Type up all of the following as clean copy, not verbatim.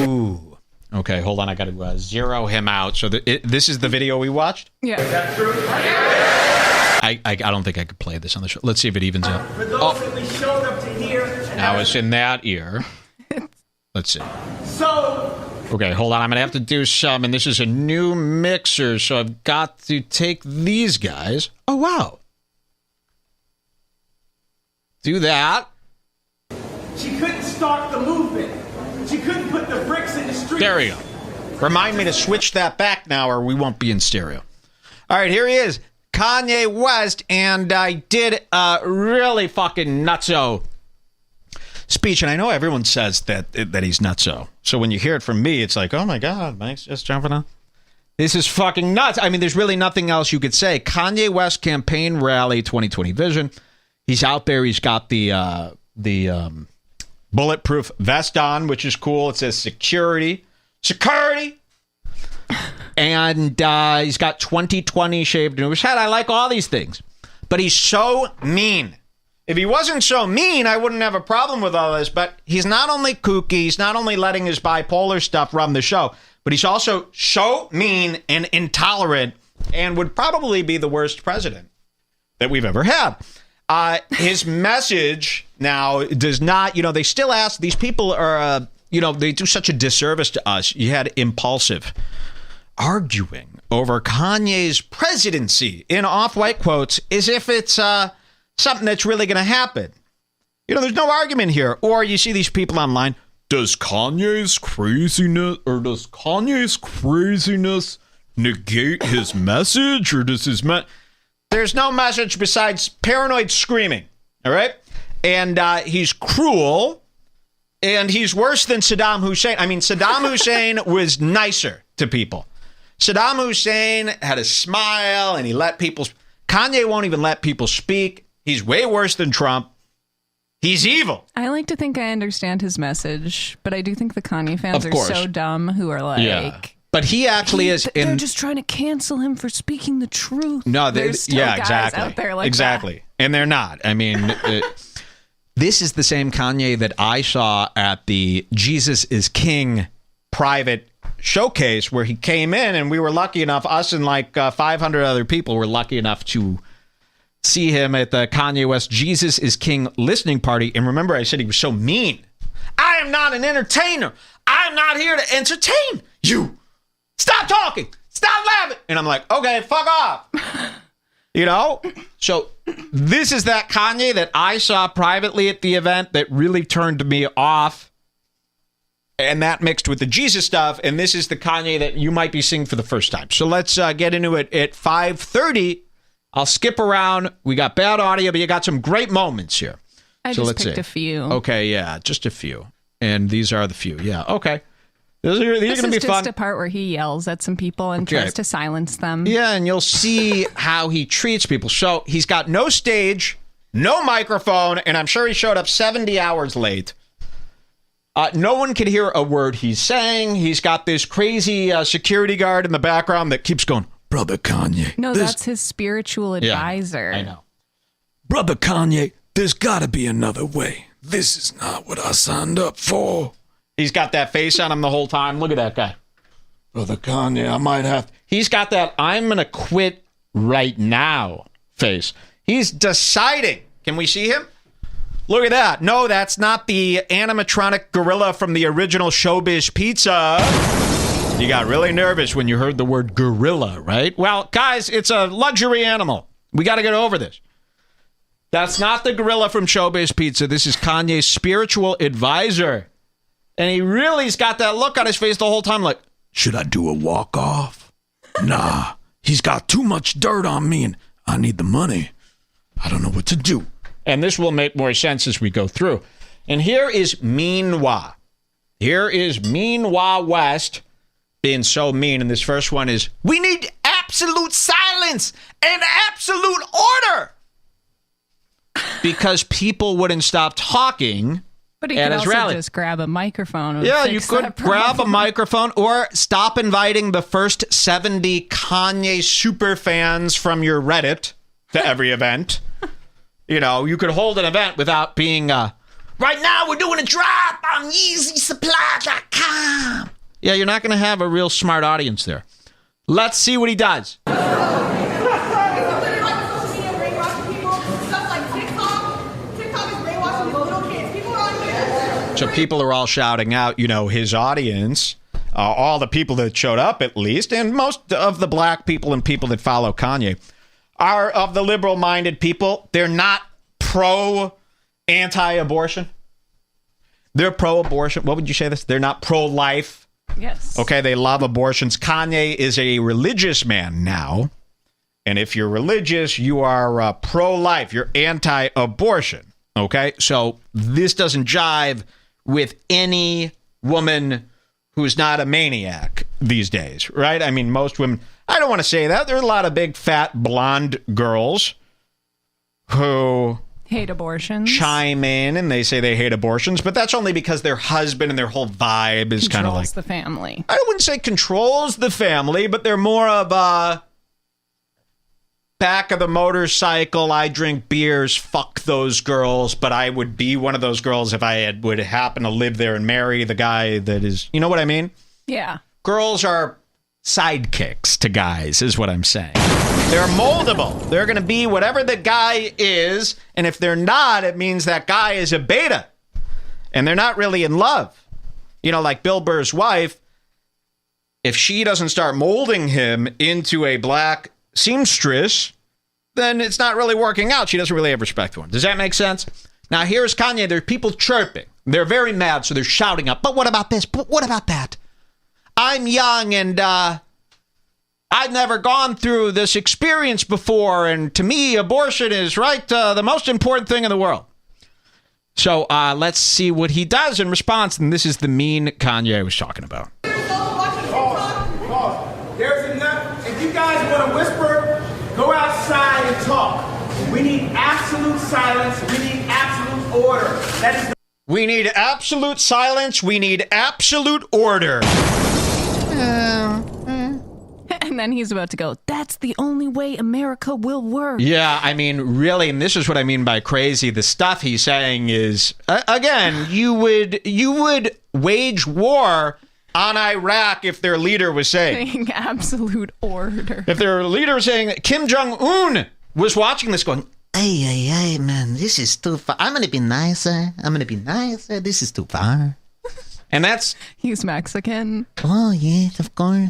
Ooh. Okay, hold on. I got to zero him out. So this is the video we watched? Yeah. Is that true? I don't think I could play this on the show. Let's see if it evens out. For those that we showed up to hear. Now it's in that ear. Let's see. So. Okay, hold on. I'm going to have to do some, and this is a new mixer, so I've got to take these guys. Oh, wow. Do that. She couldn't start the movement. She couldn't put the bricks in the street. There we go. Remind me to switch that back now, or we won't be in stereo. All right, here he is, Kanye West, and I did a really fucking nutso speech, and I know everyone says that he's nutso. So when you hear it from me, it's like, oh my God, Mike's just jumping on. This is fucking nuts. I mean, there's really nothing else you could say. Kanye West campaign rally 2020 vision. He's out there. He's got the bulletproof vest on, which is cool. It says security. And he's got 2020 shaved into his head. I like all these things. But he's so mean. If he wasn't so mean, I wouldn't have a problem with all this. But he's not only kooky, he's not only letting his bipolar stuff run the show, but he's also so mean and intolerant and would probably be the worst president that we've ever had. His message now does not, they still ask, these people are, they do such a disservice to us. You had Impulsive arguing over Kanye's presidency in off-white quotes as if it's something that's really going to happen. There's no argument here. Or you see these people online, does Kanye's craziness negate his message, or does his There's no message besides paranoid screaming, all right? And he's cruel, and he's worse than Saddam Hussein. I mean, Saddam Hussein was nicer to people. Saddam Hussein had a smile, and he let people... Kanye won't even let people speak. He's way worse than Trump. He's evil. I like to think I understand his message, but I do think the Kanye fans are so dumb who are like... Yeah. But he actually is... They're just trying to cancel him for speaking the truth. No, there's still guys exactly. out there like exactly. that. And they're not. I mean, this is the same Kanye that I saw at the Jesus is King private showcase where he came in, and we were lucky enough, us and like 500 other people were lucky enough to see him at the Kanye West Jesus is King listening party. And remember, I said he was so mean. I am not an entertainer. I'm not here to entertain you. Stop talking. Stop laughing. And I'm like, okay, fuck off. So this is that Kanye that I saw privately at the event that really turned me off. And that mixed with the Jesus stuff. And this is the Kanye that you might be seeing for the first time. So let's get into it at 5:30. I'll skip around. We got bad audio, but you got some great moments here. I just picked a few. Okay, yeah, just a few. And these are the few. Yeah, okay. These are going to be fun. This is just a part where he yells at some people and tries to silence them. Yeah, and you'll see how he treats people. So he's got no stage, no microphone, and I'm sure he showed up 70 hours late. No one can hear a word he's saying. He's got this crazy security guard in the background that keeps going, Brother Kanye. No, that's his spiritual advisor. Yeah, I know. Brother Kanye, there's got to be another way. This is not what I signed up for. He's got that face on him the whole time. Look at that guy. Brother Kanye, I might have... He's got that I'm going to quit right now face. He's deciding. Can we see him? Look at that. No, that's not the animatronic gorilla from the original Showbiz Pizza. You got really nervous when you heard the word gorilla, right? Well, guys, it's a luxury animal. We got to get over this. That's not the gorilla from Showbiz Pizza. This is Kanye's spiritual advisor. And he really's got that look on his face the whole time like, should I do a walk-off? Nah, he's got too much dirt on me and I need the money. I don't know what to do. And this will make more sense as we go through. And here is Mean Wah. Here is Mean Wah West being so mean. And this first one is, we need absolute silence and absolute order. Because people wouldn't stop talking. But he could also just grab a microphone. Yeah, you could grab a microphone or stop inviting the first 70 Kanye super fans from your Reddit to every event. You could hold an event without being, right now we're doing a drop on YeezySupply.com. Yeah, you're not going to have a real smart audience there. Let's see what he does. So people are all shouting out, his audience, all the people that showed up at least, and most of the black people and people that follow Kanye are of the liberal-minded people. They're not pro-anti-abortion. They're pro-abortion. What would you say this? They're not pro-life. Yes. Okay, they love abortions. Kanye is a religious man now. And if you're religious, you are pro-life. You're anti-abortion. Okay, so this doesn't jive with any woman who's not a maniac these days, right? I mean, most women, I don't want to say that. There are a lot of big, fat, blonde girls who hate abortions, chime in and they say they hate abortions, but that's only because their husband and their whole vibe is kind of like the family. I wouldn't say controls the family, but they're more of a back of the motorcycle, I drink beers, fuck those girls, but I would be one of those girls if I would happen to live there and marry the guy that is, you know what I mean? Yeah. Girls are sidekicks to guys, is what I'm saying. They're moldable. They're going to be whatever the guy is, and if they're not, it means that guy is a beta, and they're not really in love. Like Bill Burr's wife, if she doesn't start molding him into a black seamstress, then it's not really working out. She doesn't really have respect for him. Does that make sense? Now, here's Kanye. There are people chirping. They're very mad, so they're shouting up. But what about this? But what about that? I'm young, and I've never gone through this experience before, and to me, abortion is the most important thing in the world. So let's see what he does in response, and this is the mean Kanye I was talking about. There's enough. If you guys want to whisper, go outside and talk. We need absolute silence. We need absolute order. We need absolute silence. We need absolute order. And then he's about to go, that's the only way America will work. Yeah, I mean, really, and this is what I mean by crazy. The stuff he's saying is, again, you would wage war on Iraq if their leader was saying absolute order. If their leader was saying, Kim Jong-un was watching this going, hey, man, this is too far. I'm going to be nicer. This is too far. And that's... He's Mexican. Oh, yes, of course.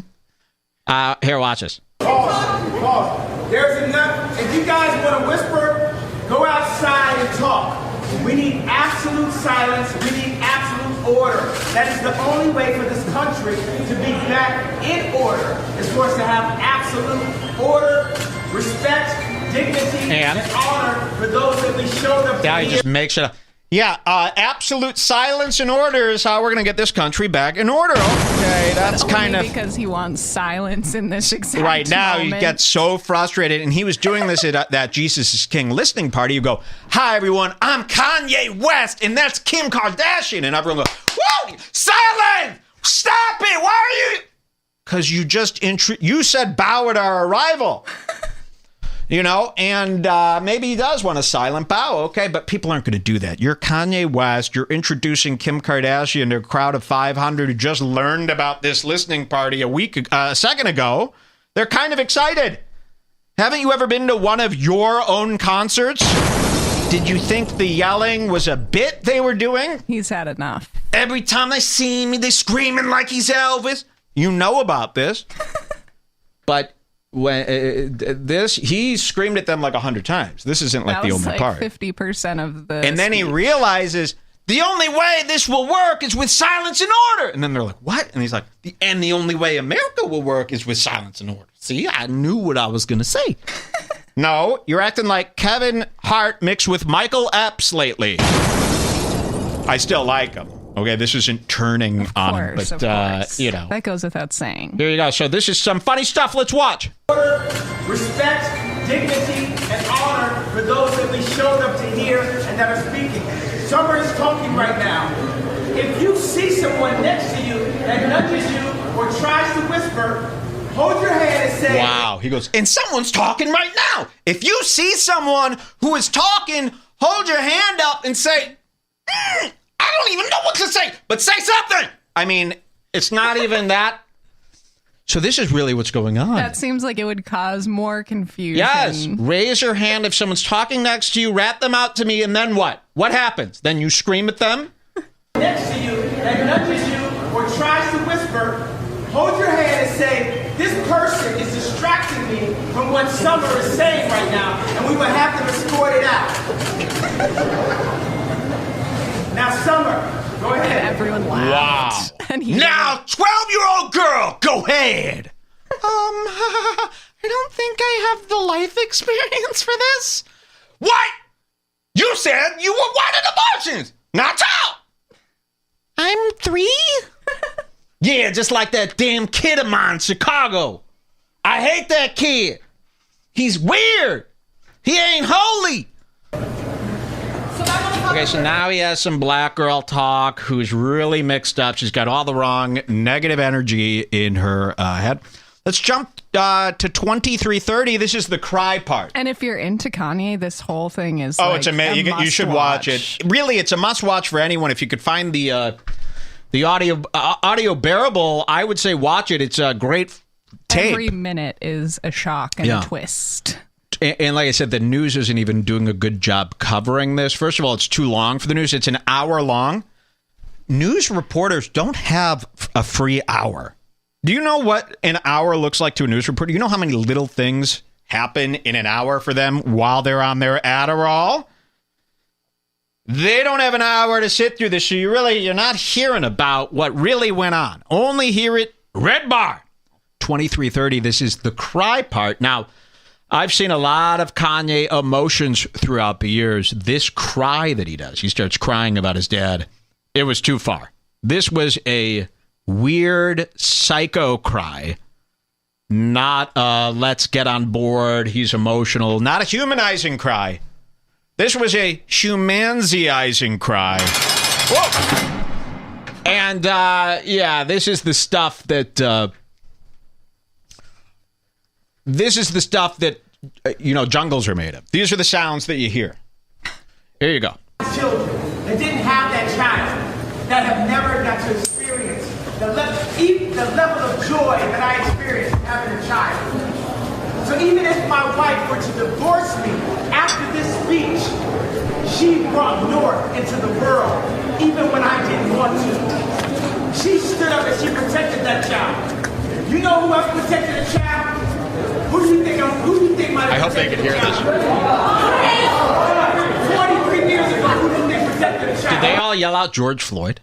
Here, watch this. Pause. There's enough. If you guys want to whisper, go outside and talk. We need absolute silence. We need absolute order. That is the only way for this country to be back in order, is for us to have absolute order, respect, dignity, and honor for those that we showed up to. Yeah, he just makes it up. Yeah, absolute silence and order is how we're going to get this country back in order. Okay, that's kind of... because he wants silence in this exact right now, moment. He gets so frustrated, and he was doing this at that Jesus is King listening party. You go, hi, everyone, I'm Kanye West, and that's Kim Kardashian. And everyone goes, whoa, silence! Stop it! Why are you... Because you just... you said bow at our arrival. And maybe he does want a silent bow, okay? But people aren't going to do that. You're Kanye West. You're introducing Kim Kardashian to a crowd of 500 who just learned about this listening party a second ago. They're kind of excited. Haven't you ever been to one of your own concerts? Did you think the yelling was a bit they were doing? He's had enough. Every time they see me, they're screaming like he's Elvis. You know about this. But... when he screamed at them like 100 times. This isn't like the only part. 50% of the and then he realizes the only way this will work is with silence and order. And then they're like, what? And he's like, the only way America will work is with silence and order. See, I knew what I was going to say. No, you're acting like Kevin Hart mixed with Michael Epps lately. I still like him. Okay, this isn't turning on him, but, That goes without saying. Here you go. So this is some funny stuff. Let's watch. Order, respect, dignity, and honor for those that we showed up to hear and that are speaking. Summer is talking right now. If you see someone next to you that nudges you or tries to whisper, hold your hand and say... Wow. He goes, and someone's talking right now. If you see someone who is talking, hold your hand up and say... I don't even know what to say, but say something. I mean, It's not even that. So this is really what's going on. That seems like it would cause more confusion. Yes. Raise your hand if someone's talking next to you, rat them out to me, and then what? What happens? Then you scream at them? Next to you that nudges you or tries to whisper, hold your hand and say, this person is distracting me from what Summer is saying right now, and we will have to escort it out. Now, Summer, go ahead. And everyone laughed. Wow. And Now, 12-year-old girl, go ahead. I don't think I have the life experience for this. What? You said you wanted abortions. Not so. I'm 3? Yeah, just like that damn kid of mine in Chicago. I hate that kid. He's weird. He ain't holy. Okay, so now he has some black girl talk who's really mixed up. She's got all the wrong negative energy in her head. Let's jump to 2330. This is the cry part. And if you're into Kanye, this whole thing is it's amazing. You should watch it. Really, it's a must-watch for anyone. If you could find the audio bearable, I would say watch it. It's a great tape. Every minute is a shock and a twist. And like I said, the news isn't even doing a good job covering this. First of all, it's too long for the news. It's an hour long. News reporters don't have a free hour. Do you know what an hour looks like to a news reporter? You know how many little things happen in an hour for them while they're on their Adderall? They don't have an hour to sit through this, so you're not hearing about what really went on. Only hear it Redbar. 2330, this is the cry part. Now, I've seen a lot of Kanye emotions throughout the years. This cry that he does, he starts crying about his dad. It was too far. This was a weird psycho cry. Not let's get on board, he's emotional. Not a humanizing cry. This was a humanizing cry. Whoa! And this is the stuff that jungles are made of. These are the sounds that you hear. Here you go. Children that didn't have that child, that have never got to experience the level of joy that I experienced having a child. So even if my wife were to divorce me after this speech, she brought North into the world, even when I didn't want to. She stood up and she protected that child. You know who else protected a child? Who do you think might have I hope they can hear this. 43 years ago, who do you think protected a child? Did they all yell out George Floyd?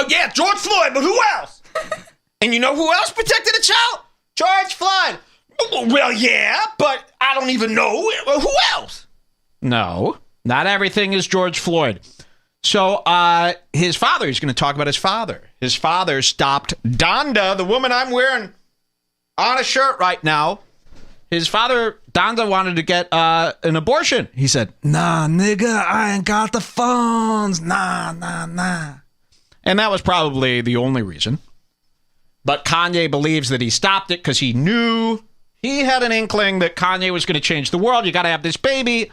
Yeah, George Floyd, but who else? And you know who else protected a child? George Floyd. Well, yeah, but I don't even know. Who else? No, not everything is George Floyd. So his father, he's going to talk about his father. His father stopped Donda, the woman I'm wearing on a shirt right now. His father, Donda, wanted to get an abortion. He said, nah, nigga, I ain't got the funds. Nah. And that was probably the only reason. But Kanye believes that he stopped it because he knew he had an inkling that Kanye was going to change the world. You got to have this baby.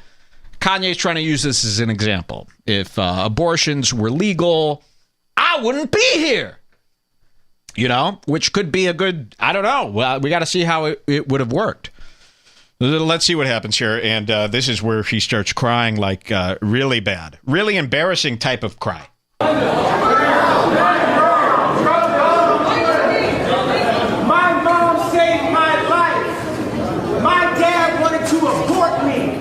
Kanye's trying to use this as an example. If abortions were legal, I wouldn't be here. Which could be a good, I don't know. Well, we got to see how it would have worked. Let's see what happens here. And this is where he starts crying like really bad, really embarrassing type of cry. My mom saved my life. My dad wanted to abort me.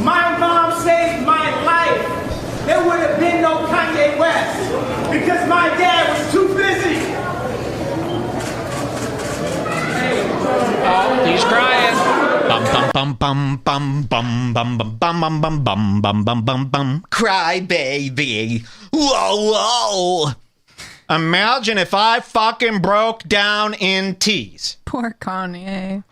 My mom saved my life. There would have been no Kanye West because my dad was too busy. Oh, he's crying. Bum bum bum bum bum bum bum bum bum bum bum bum bum bum. Cry baby. Whoa. Imagine if I fucking broke down in tears. Poor Kanye.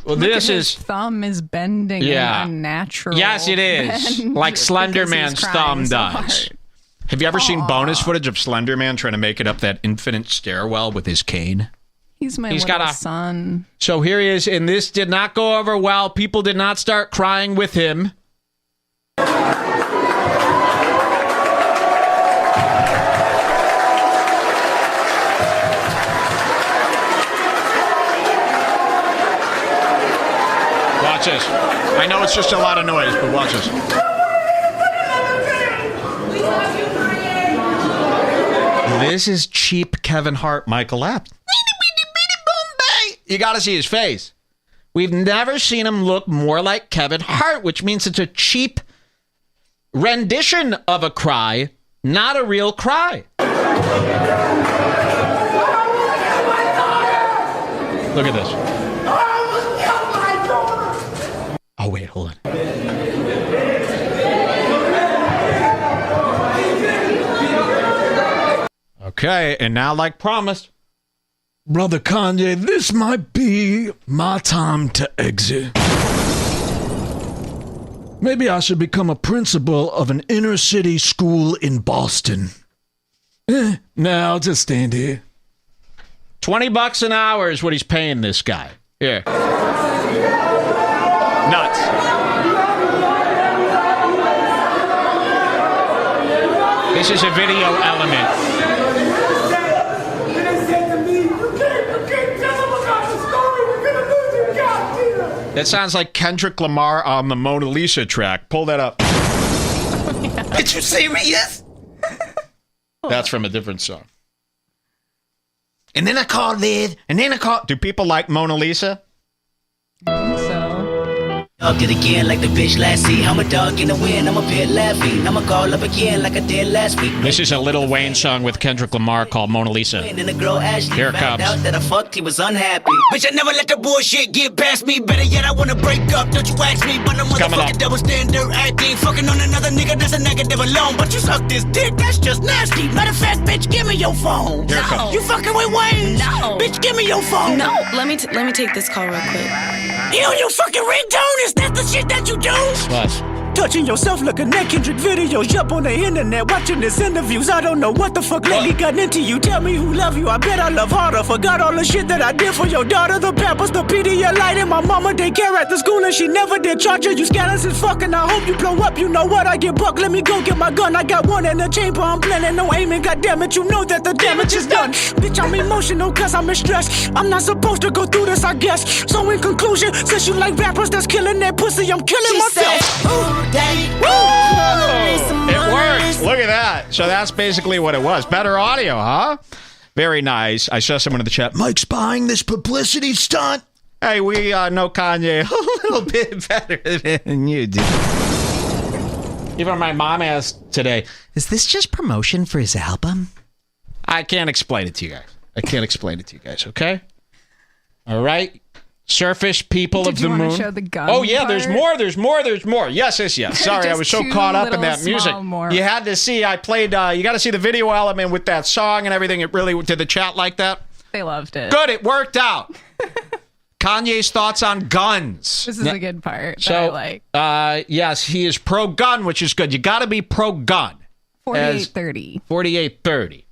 Well, his thumb is bending in unnatural. Yes, it is. Like Slender Man's thumb does. Have you ever seen bonus footage of Slender Man trying to make it up that infinite stairwell with his cane? He's little son. So here he is, and this did not go over well. People did not start crying with him. Watch this. I know it's just a lot of noise, but watch this. This is cheap Kevin Hart, Michael Apps. You got to see his face. We've never seen him look more like Kevin Hart, which means it's a cheap rendition of a cry, not a real cry. Look at this. Oh, wait, hold on. Okay, and now, like promised, Brother Kanye, this might be my time to exit. Maybe I should become a principal of an inner city school in Boston. No, I'll just stand here. $20 an hour is what he's paying this guy. Here. Nuts. This is a video element. That sounds like Kendrick Lamar on the Mona Lisa track. Pull that up. Are you serious? That's from a different song. And then I called Liv, and then I called... Do people like Mona Lisa? I think so. Dog it again like the bitch last see. I'm a dog in the wind, I'm a pit laughing. I'ma call up again like I did last week. This is a Lil Wayne song with Kendrick Lamar called Mona Lisa. And the girl Ashley Here it found comes. out that I fucked, he was unhappy. Bitch, I never let the bullshit get past me. Better yet, I wanna break up, don't you ask me. But I'm coming up. motherfucking double standard acting. Fucking on another nigga, that's a negative alone. But you suck this dick, that's just nasty. Matter of fact, bitch, give me your phone. Here it comes. You fucking with Wayne? No. Bitch, give me your phone. No, let me take this call real quick. You know your fucking ringtone? Is that the shit that you do? What? Touching yourself looking at Kendrick videos up on the internet, watching his interviews. I don't know what the fuck lately got into you. Tell me who love you. I bet I love harder. Forgot all the shit that I did for your daughter. The Pampers, the Pedialyte, and my mama daycare at the school, and she never did charge her. You scandalous as fucking. I hope you blow up. You know what? I get buck. Let me go get my gun. I got one in the chamber. I'm planning no aiming. God damn it, you know that the damage is done. Bitch, I'm emotional cause I'm in stress. I'm not supposed to go through this, I guess. So in conclusion, since you like rappers that's killing that pussy, I'm killing myself. It worked. Look at that. So that's basically what it was. Better audio, huh? Very nice. I saw someone in the chat. Mike's buying this publicity stunt. Hey, we know Kanye a little bit better than you do. Even my mom asked today, is this just promotion for his album? I can't explain it to you guys. Okay? All right? Surface people of the moon. Did you want to show the gun Oh, yeah, part? there's more. Yes. Sorry, I was so caught up in that music. You had to see, I played, you got to see the video element with that song and everything. It really, did the chat like that? They loved it. Good, it worked out. Kanye's thoughts on guns. This is a good part So, that I like. Yes, he is pro-gun, which is good. You got to be pro-gun. 4830. 4830.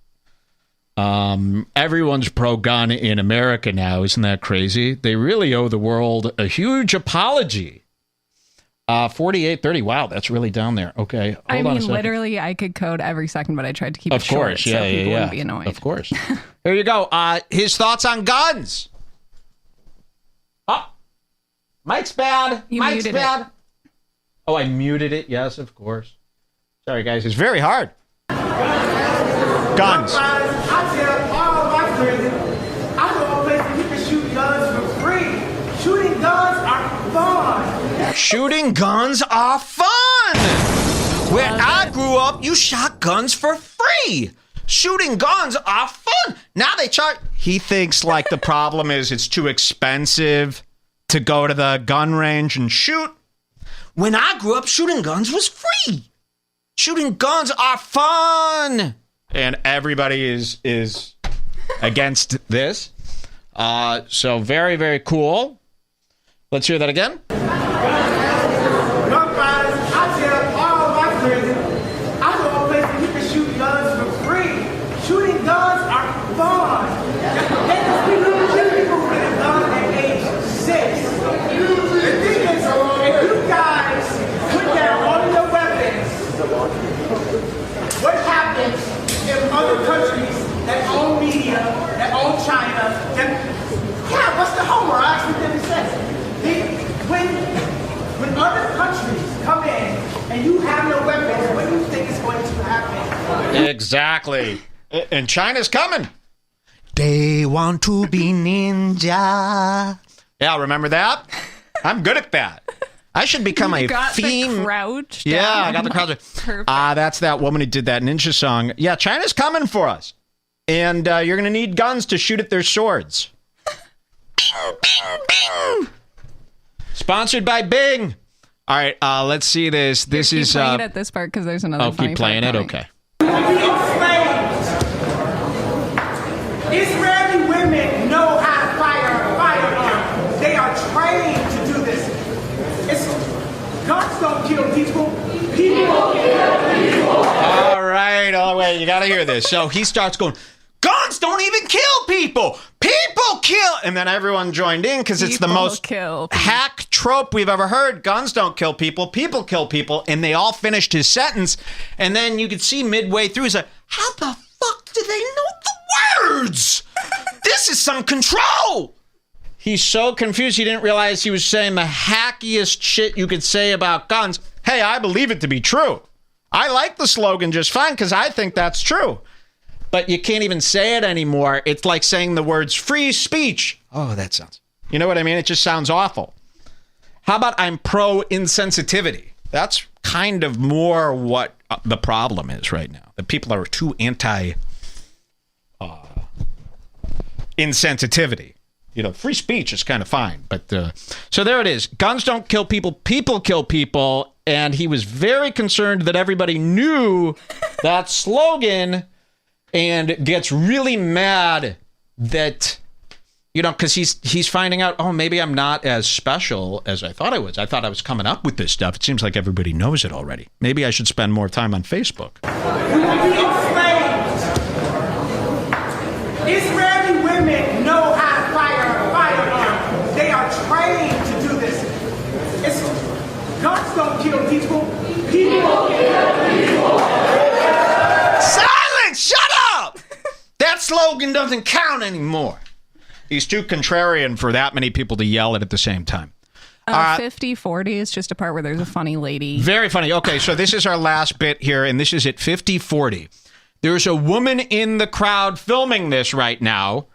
Everyone's pro-gun in America now. Isn't that crazy? They really owe the world a huge apology. 4830. Wow, that's really down there. Okay, hold I on a mean, second. literally, I could code every second, but I tried to keep Of it short course, so people wouldn't be annoyed. Of course. Here you go. His thoughts on guns. Oh, Mike's bad. Mike's muted bad. it. Oh, I muted it. Yes, of course. Sorry, guys. It's very hard. Guns. I tell all my friends, I know a place where you can shoot guns for free. Shooting guns are fun. Shooting guns are fun. Where I grew up, you shot guns for free. Shooting guns are fun. Now they charge. He thinks like the problem is it's too expensive to go to the gun range and shoot. When I grew up, shooting guns was free. Shooting guns are fun. And everybody is against this. So very, very cool. Let's hear that again. Gun violence, I tell all my friends, I know a place where you can shoot guns for free. Shooting guns are fun. Let us be little people who get a gun at age 6. The thing is, if you guys put down all of your weapons, what happens if other countries that own media, that own China, what's the homework? I actually didn't say. When Exactly. And China's coming. They want to be ninja. Yeah, remember that? I'm good at that. I should become a theme. The crouch yeah, down. I got the crouch. That's that woman who did that ninja song. Yeah, China's coming for us. And you're going to need guns to shoot at their swords. Sponsored by Bing. All right, let's see this. This is playing it at this part because there's another. Oh, keep playing it. Coming. Okay. Israeli women know how to fire a firearm. They are trained to do this. Guns don't kill people. People kill people. All right. Oh, wait. You got to hear this. So he starts going, guns don't even kill people. People kill. And then everyone joined in because it's the most hack trope we've ever heard. Guns don't kill people. People kill people. And they all finished his sentence. And then you could see midway through, he's like, how the fuck do they know the words? This is some control. He's so confused he didn't realize he was saying the hackiest shit you could say about guns. Hey, I believe it to be true. I like the slogan just fine because I think that's true. But you can't even say it anymore. It's like saying the words free speech. Oh, that sounds... You know what I mean? It just sounds awful. How about I'm pro-insensitivity? That's kind of more what the problem is right now. That people are too anti-insensitivity. You know, free speech is kind of fine. But so there it is. Guns don't kill people. People kill people. And he was very concerned that everybody knew that slogan and gets really mad that, you know, because he's finding out, oh, maybe I'm not as special as I thought I was. I thought I was coming up with this stuff. It seems like everybody knows it already. Maybe I should spend more time on Facebook. We will be enslaved. Israeli women know how to fire a firearm. They are trained to do this. Guns don't kill people. People kill people. Silence! Shut up! That slogan doesn't count anymore. He's too contrarian for that many people to yell it at the same time. 50-40 is just a part where there's a funny lady. Very funny. Okay, so this is our last bit here, and this is at 50-40. There's a woman in the crowd filming this right now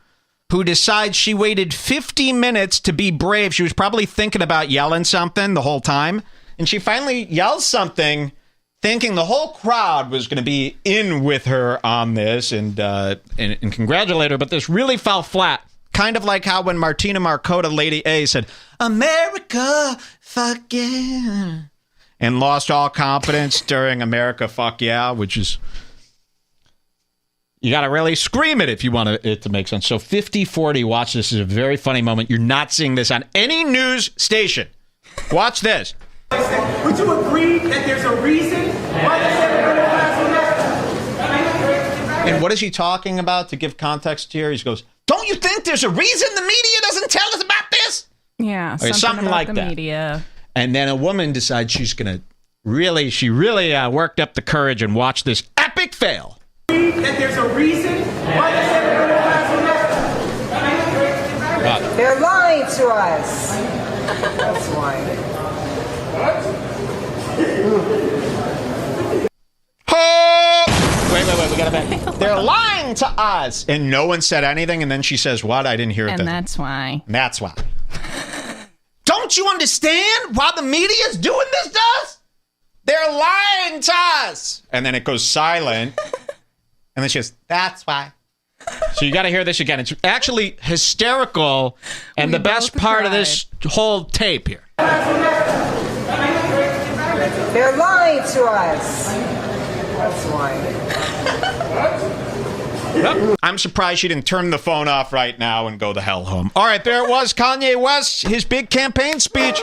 who decides she waited 50 minutes to be brave. She was probably thinking about yelling something the whole time, and she finally yells something thinking the whole crowd was going to be in with her on this and congratulate her, but this really fell flat. Kind of like how when Martina Marcota, Lady A, said, America, fuck yeah, and lost all confidence during America, fuck yeah, which is, you got to really scream it if you want it to make sense. So 50-40, watch this. This is a very funny moment. You're not seeing this on any news station. Watch this. Would you agree that there's a reason why the middle class is? And what is he talking about to give context here? He goes, don't you think there's a reason the media doesn't tell us about this? Yeah, something about like the that. Media. And then a woman decides she's going to really worked up the courage and watched this epic fail. That there's a reason why the middle class is. They're lying to us. That's why. Wait, we got it back. They're lying to us. And no one said anything, and then she says, what? I didn't hear it. And that's why. That's why. Don't you understand why the media is doing this to us? They're lying to us. And then it goes silent. And then she goes, that's why. So you got to hear this again. It's actually hysterical and the best part of this whole tape here. They're lying to us. That's why. Well, I'm surprised she didn't turn the phone off right now and go the hell home. All right, there it was. Kanye West, his big campaign speech.